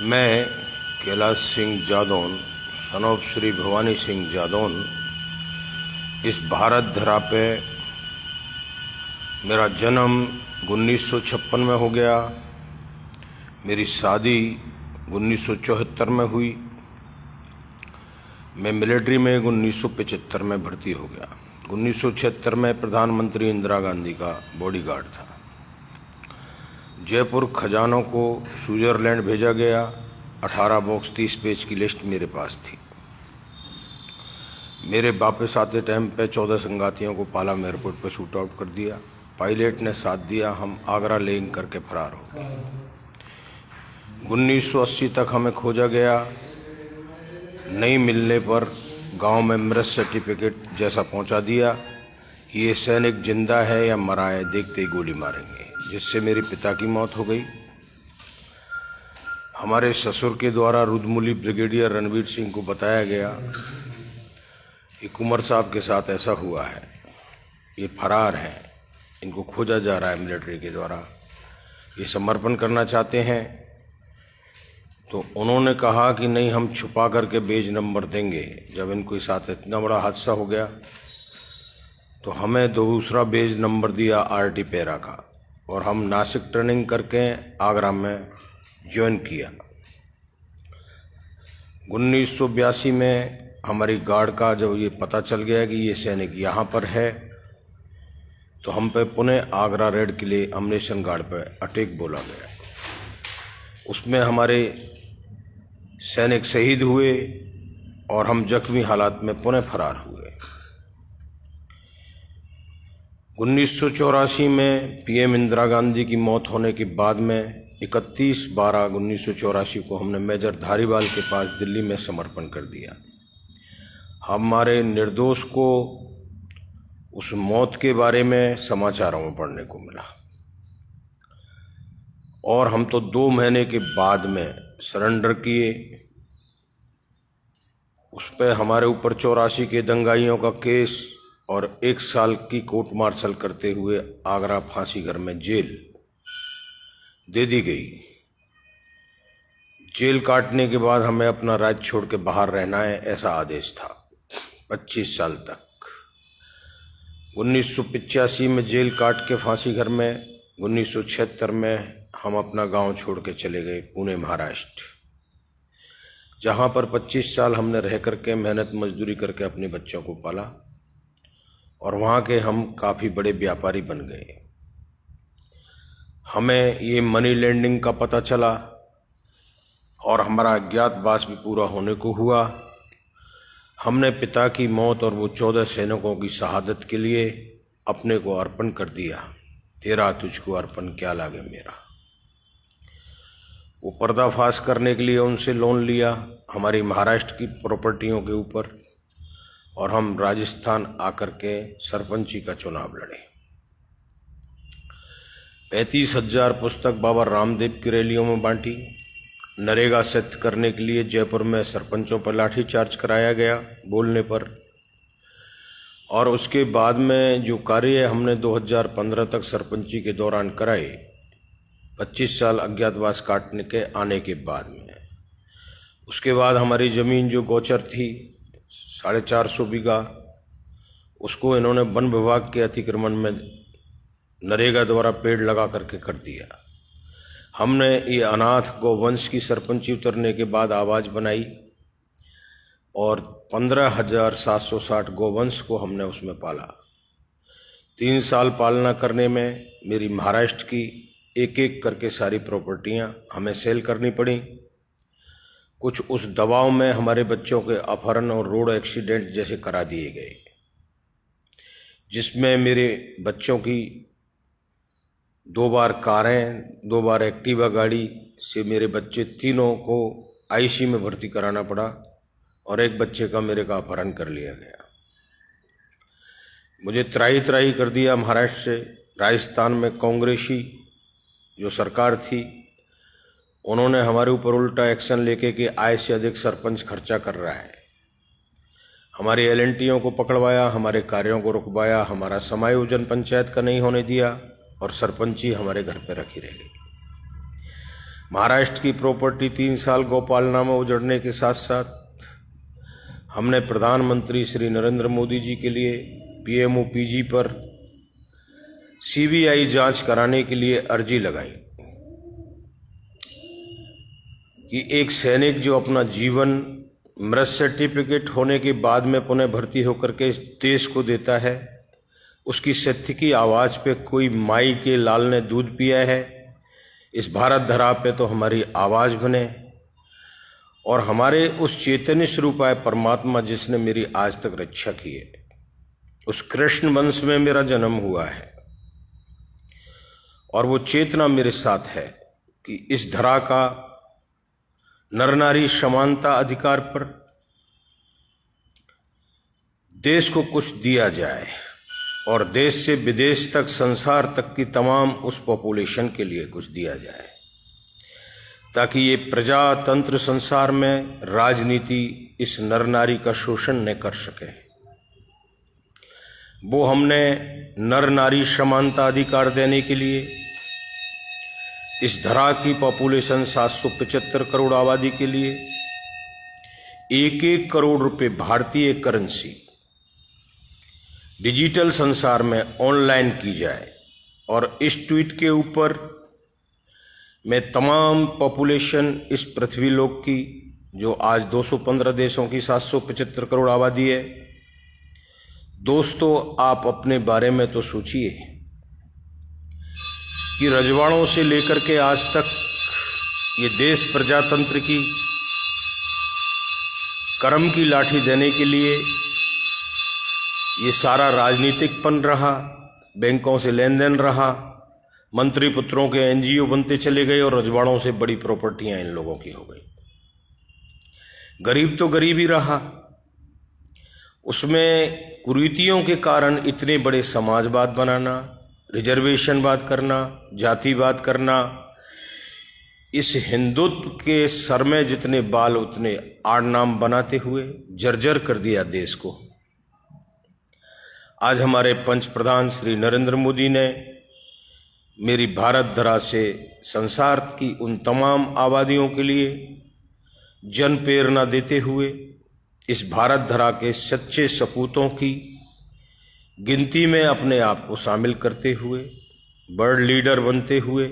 मैं Kailash Singh Jadaun son of Shri Bhavani Singh Jadaun इस भारत धरा पे मेरा जन्म 1956 में हो गया। मेरी शादी 1974 में हुई। मैं मिलिट्री में 1975 में भर्ती हो गया। 1976 में प्रधानमंत्री इंदिरा गांधी का बॉडीगार्ड था। जयपुर खजानों को स्विट्जरलैंड भेजा गया। 18 बॉक्स 30 पेज की लिस्ट मेरे पास थी। मेरे वापस आते टाइम पे 14 संगातियों को पालम एयरपोर्ट पर शूट आउट कर दिया। पायलट ने साथ दिया। हम आगरा लैंड करके फरार हो गए। 1980 तक हमें खोजा गया। नहीं मिलने पर गांव में मृत सर्टिफिकेट जैसा पहुंचा दिया कि ये सैनिक जिंदा है या मरा है, देखते ही गोली मारेंगे, जिससे मेरे पिता की मौत हो गई। हमारे ससुर के द्वारा रुद्रमूली ब्रिगेडियर रणवीर सिंह को बताया गया कि कुंवर साहब के साथ ऐसा हुआ है, ये फरार हैं, इनको खोजा जा रहा है मिलिट्री के द्वारा, ये समर्पण करना चाहते हैं। तो उन्होंने कहा कि नहीं, हम छुपा करके बेज नंबर देंगे। जब इनके साथ इतना बड़ा हादसा हो गया तो हमें दूसरा बेज नंबर दिया आरटी पैरा का, और हम नासिक ट्रेनिंग करके आगरा में ज्वाइन किया। 1982 में हमारी गार्ड का जब ये पता चल गया कि ये सैनिक यहाँ पर है, तो हम पे पुणे आगरा रेड के लिए अम्नेशन गार्ड पर अटैक बोला गया। उसमें हमारे सैनिक शहीद हुए और हम जख्मी हालात में पुणे फरार हुए। 1984 में पीएम इंदिरा गांधी की मौत होने के बाद में 31/12/1984 को हमने मेजर धारीवाल के पास दिल्ली में समर्पण कर दिया। हमारे निर्दोष को उस मौत के बारे में समाचारों में पढ़ने को मिला, और हम तो 2 महीने के बाद में सरेंडर किए। उस पर हमारे ऊपर 84 के दंगाइयों का केस और 1 साल की कोर्ट मार्शल करते हुए आगरा फांसी घर में जेल दे दी गई। जेल काटने के बाद हमें अपना राज्य छोड़ के बाहर रहना है, ऐसा आदेश था 25 साल तक। 1985 में जेल काट के फांसी घर में 1976 में हम अपना गांव छोड़ के चले गए पुणे महाराष्ट्र, जहां पर 25 साल हमने रह करके मेहनत मजदूरी करके अपने बच्चों को पाला, और वहां के हम काफ़ी बड़े व्यापारी बन गए। हमें ये मनी लैंडिंग का पता चला और हमारा अज्ञातवास भी पूरा होने को हुआ। हमने पिता की मौत और वो 14 सैनिकों की शहादत के लिए अपने को अर्पण कर दिया। तेरा तुझको अर्पण क्या लागे मेरा। वो पर्दाफाश करने के लिए उनसे लोन लिया हमारी महाराष्ट्र की प्रॉपर्टियों के ऊपर, और हम राजस्थान आकर के सरपंची का चुनाव लड़े। 35,000 पुस्तक बाबा रामदेव की रैलियों में बांटी। नरेगा सत्य करने के लिए जयपुर में सरपंचों पर लाठीचार्ज कराया गया बोलने पर, और उसके बाद में जो कार्य हमने 2015 तक सरपंची के दौरान कराए, 25 साल अज्ञातवास काटने के आने के बाद में, उसके बाद हमारी ज़मीन जो गोचर थी 450 बीघा, उसको इन्होंने वन विभाग के अतिक्रमण में नरेगा द्वारा पेड़ लगा करके कर दिया। हमने ये अनाथ गौवंश की सरपंची उतरने के बाद आवाज़ बनाई, और 15,760 गौवंश को हमने उसमें पाला। 3 साल पालना करने में मेरी महाराष्ट्र की एक एक करके सारी प्रॉपर्टियां हमें सेल करनी पड़ी। कुछ उस दबाव में हमारे बच्चों के अपहरण और रोड एक्सीडेंट जैसे करा दिए गए, जिसमें मेरे बच्चों की 2 बार कारें, 2 बार एक्टिवा गाड़ी से मेरे बच्चे तीनों को आईसी में भर्ती कराना पड़ा, और एक बच्चे का मेरे का अपहरण कर लिया गया। मुझे त्राही त्राही कर दिया महाराष्ट्र से। राजस्थान में कांग्रेसी जो सरकार थी, उन्होंने हमारे ऊपर उल्टा एक्शन लेके कि आय से अधिक सरपंच खर्चा कर रहा है। हमारी एलएनटीओं को पकड़वाया, हमारे कार्यों को रुकवाया, हमारा समायोजन पंचायत का नहीं होने दिया, और सरपंची हमारे घर पे रखी रह गई। महाराष्ट्र की प्रॉपर्टी 3 साल गौपालना में उजड़ने के साथ साथ हमने प्रधानमंत्री श्री नरेंद्र मोदी जी के लिए PMOPG पर CBI जांच कराने के लिए अर्जी लगाई कि एक सैनिक जो अपना जीवन मृत सर्टिफिकेट होने के बाद में पुनः भर्ती होकर के इस देश को देता है, उसकी सत्य की आवाज़ पे कोई माई के लाल ने दूध पिया है, इस भारत धरा पे तो हमारी आवाज़ बने और हमारे उस चैतन्य स्वरूप आए परमात्मा जिसने मेरी आज तक रक्षा की है, उस कृष्ण वंश में मेरा जन्म हुआ है और वो चेतना मेरे साथ है कि इस धरा का नर नारी समानता अधिकार पर देश को कुछ दिया जाए और देश से विदेश तक संसार तक की तमाम उस पॉपुलेशन के लिए कुछ दिया जाए ताकि ये प्रजातंत्र संसार में राजनीति इस नर नारी का शोषण न कर सके। वो हमने नर नारी समानता अधिकार देने के लिए इस धरा की पॉपुलेशन 775 करोड़ आबादी के लिए 1-1 करोड़ रुपए भारतीय करेंसी डिजिटल संसार में ऑनलाइन की जाए और इस ट्वीट के ऊपर मैं तमाम पॉपुलेशन इस पृथ्वी लोक की जो आज 215 देशों की 775 करोड़ आबादी है, दोस्तों आप अपने बारे में तो सोचिए कि रजवाड़ों से लेकर के आज तक ये देश प्रजातंत्र की कर्म की लाठी देने के लिए ये सारा राजनीतिकपन रहा, बैंकों से लेन देन रहा, मंत्री पुत्रों के NGO बनते चले गए और रजवाड़ों से बड़ी प्रॉपर्टियां इन लोगों की हो गई। गरीब तो गरीब ही रहा, उसमें कुरीतियों के कारण इतने बड़े समाजवाद बनाना, रिजर्वेशनवाद करना, जातिवाद करना, इस हिंदुत्व के सर में जितने बाल उतने आड़ नाम बनाते हुए जर्जर कर दिया देश को। आज हमारे पंच प्रधान श्री नरेंद्र मोदी ने मेरी भारत धरा से संसार की उन तमाम आबादियों के लिए जन प्रेरणा देते हुए इस भारत धरा के सच्चे सपूतों की गिनती में अपने आप को शामिल करते हुए वर्ल्ड लीडर बनते हुए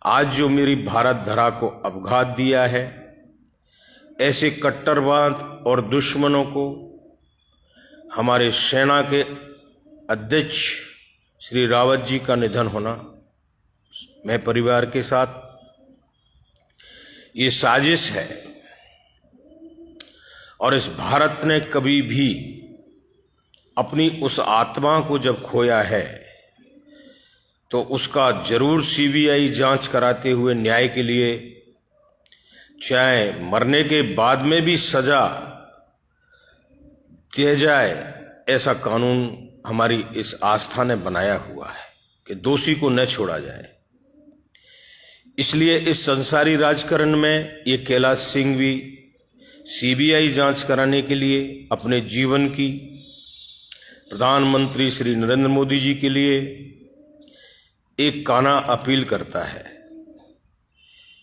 आज जो मेरी भारत धरा को अपघात दिया है, ऐसे कट्टरवाद और दुश्मनों को हमारे सेना के अध्यक्ष श्री रावत जी का निधन होना, मैं परिवार के साथ, ये साजिश है और इस भारत ने कभी भी अपनी उस आत्मा को जब खोया है तो उसका जरूर CBI जांच कराते हुए न्याय के लिए, चाहे मरने के बाद में भी सजा दिया जाए, ऐसा कानून हमारी इस आस्था ने बनाया हुआ है कि दोषी को न छोड़ा जाए। इसलिए इस संसारी राजकारण में ये कैलाश सिंह भी CBI जांच कराने के लिए अपने जीवन की प्रधानमंत्री श्री नरेंद्र मोदी जी के लिए एक काना अपील करता है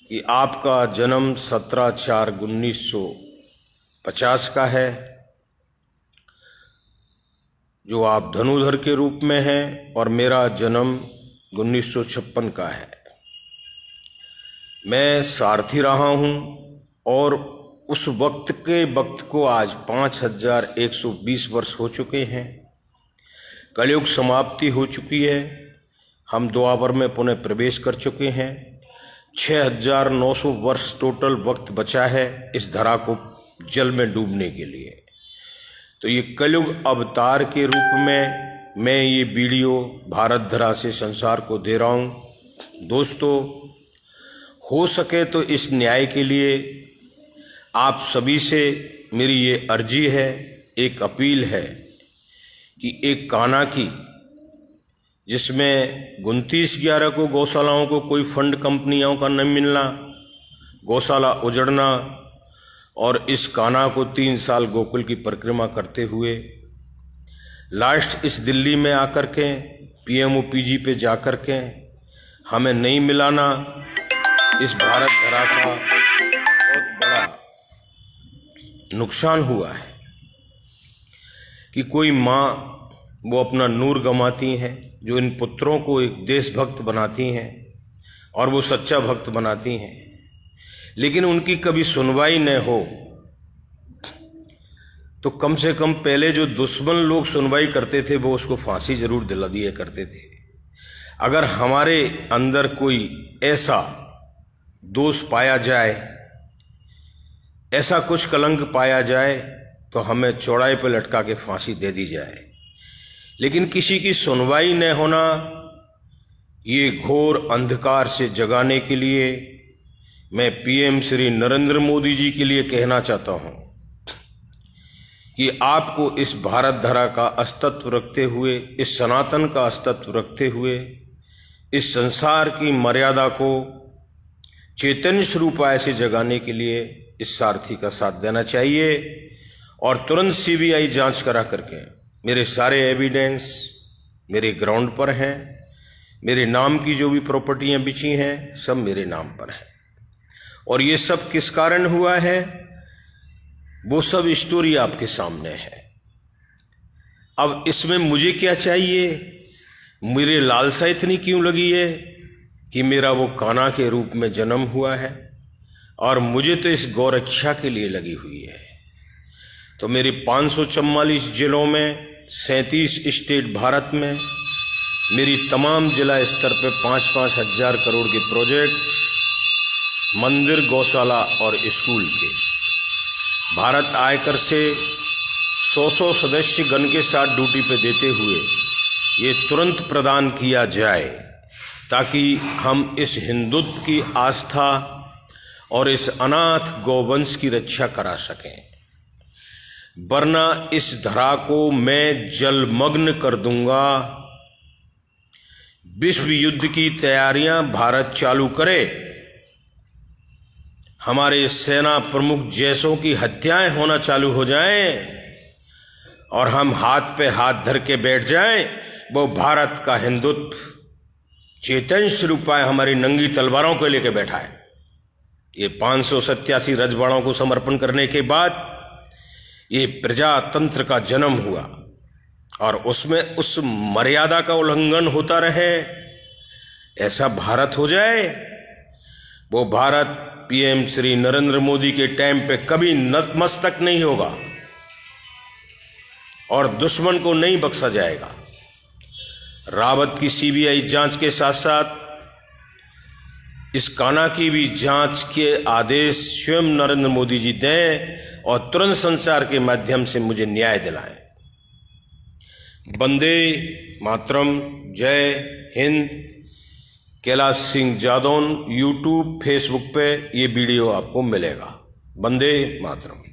कि आपका जन्म 17/4/1950 का है, जो आप धनुधर के रूप में हैं, और मेरा जन्म 1956 का है। मैं सारथी रहा हूं और उस वक्त को आज 5120 वर्ष हो चुके हैं। कलयुग समाप्ति हो चुकी है, हम द्वापर में पुनः प्रवेश कर चुके हैं। 6900 वर्ष टोटल वक्त बचा है इस धरा को जल में डूबने के लिए। तो ये कलयुग अवतार के रूप में मैं ये वीडियो भारत धरा से संसार को दे रहा हूँ। दोस्तों, हो सके तो इस न्याय के लिए आप सभी से मेरी ये अर्जी है, एक अपील है कि एक काना की, जिसमें 29/11 को गौशालाओं को कोई फंड कंपनियों का न मिलना, गौशाला उजड़ना और इस काना को 3 साल गोकुल की परिक्रमा करते हुए लास्ट इस दिल्ली में आकर के PMOPG पे जाकर के हमें नहीं मिलाना, इस भारत धरा का बहुत बड़ा नुकसान हुआ है कि कोई माँ वो अपना नूर गंवाती हैं, जो इन पुत्रों को एक देशभक्त बनाती हैं और वो सच्चा भक्त बनाती हैं, लेकिन उनकी कभी सुनवाई न हो तो कम से कम पहले जो दुश्मन लोग सुनवाई करते थे वो उसको फांसी जरूर दिला दिया करते थे। अगर हमारे अंदर कोई ऐसा दोष पाया जाए, ऐसा कुछ कलंक पाया जाए तो हमें चौड़ाई पर लटका के फांसी दे दी जाए, लेकिन किसी की सुनवाई न होना, ये घोर अंधकार से जगाने के लिए मैं पीएम श्री नरेंद्र मोदी जी के लिए कहना चाहता हूं कि आपको इस भारत धरा का अस्तित्व रखते हुए, इस सनातन का अस्तित्व रखते हुए, इस संसार की मर्यादा को चैतन्य स्वरूप से जगाने के लिए इस सारथी का साथ देना चाहिए और तुरंत सीबीआई जांच करा करके मेरे सारे एविडेंस मेरे ग्राउंड पर हैं, मेरे नाम की जो भी प्रॉपर्टियां बिची हैं सब मेरे नाम पर हैं, और ये सब किस कारण हुआ है वो सब स्टोरी आपके सामने है। अब इसमें मुझे क्या चाहिए, मेरे लालसा इतनी क्यों लगी है कि मेरा वो कान्हा के रूप में जन्म हुआ है, और मुझे तो इस गौरक्षा के लिए लगी हुई है। तो मेरे 544 जिलों में 37 स्टेट भारत में मेरी तमाम जिला स्तर पे 5-5 हजार करोड़ के प्रोजेक्ट, मंदिर, गौशाला और स्कूल के भारत आयकर से 100 सदस्य गण के साथ ड्यूटी पे देते हुए ये तुरंत प्रदान किया जाए, ताकि हम इस हिंदुत्व की आस्था और इस अनाथ गौवंश की रक्षा करा सकें, वरना इस धरा को मैं जलमग्न कर दूंगा। विश्व युद्ध की तैयारियां भारत चालू करे, हमारे सेना प्रमुख जैसों की हत्याएं होना चालू हो जाएं और हम हाथ पे हाथ धर के बैठ जाएं, वो भारत का हिंदुत्व चैतन्य स्वरूप हमारी नंगी तलवारों को लेकर बैठा है। ये 587 रजवाड़ों को समर्पण करने के बाद ये प्रजातंत्र का जन्म हुआ, और उसमें उस मर्यादा का उल्लंघन होता रहे, ऐसा भारत हो जाए। वो भारत पीएम श्री नरेंद्र मोदी के टाइम पे कभी नतमस्तक नहीं होगा और दुश्मन को नहीं बख्शा जाएगा। रावत की सीबीआई जांच के साथ साथ इस कान्हा की भी जांच के आदेश स्वयं नरेंद्र मोदी जी दें और तुरंत संचार के माध्यम से मुझे न्याय दिलाएं। वंदे मातरम, जय हिंद। कैलाश सिंह जादौन यूट्यूब, फेसबुक पे ये वीडियो आपको मिलेगा। वंदे मातरम।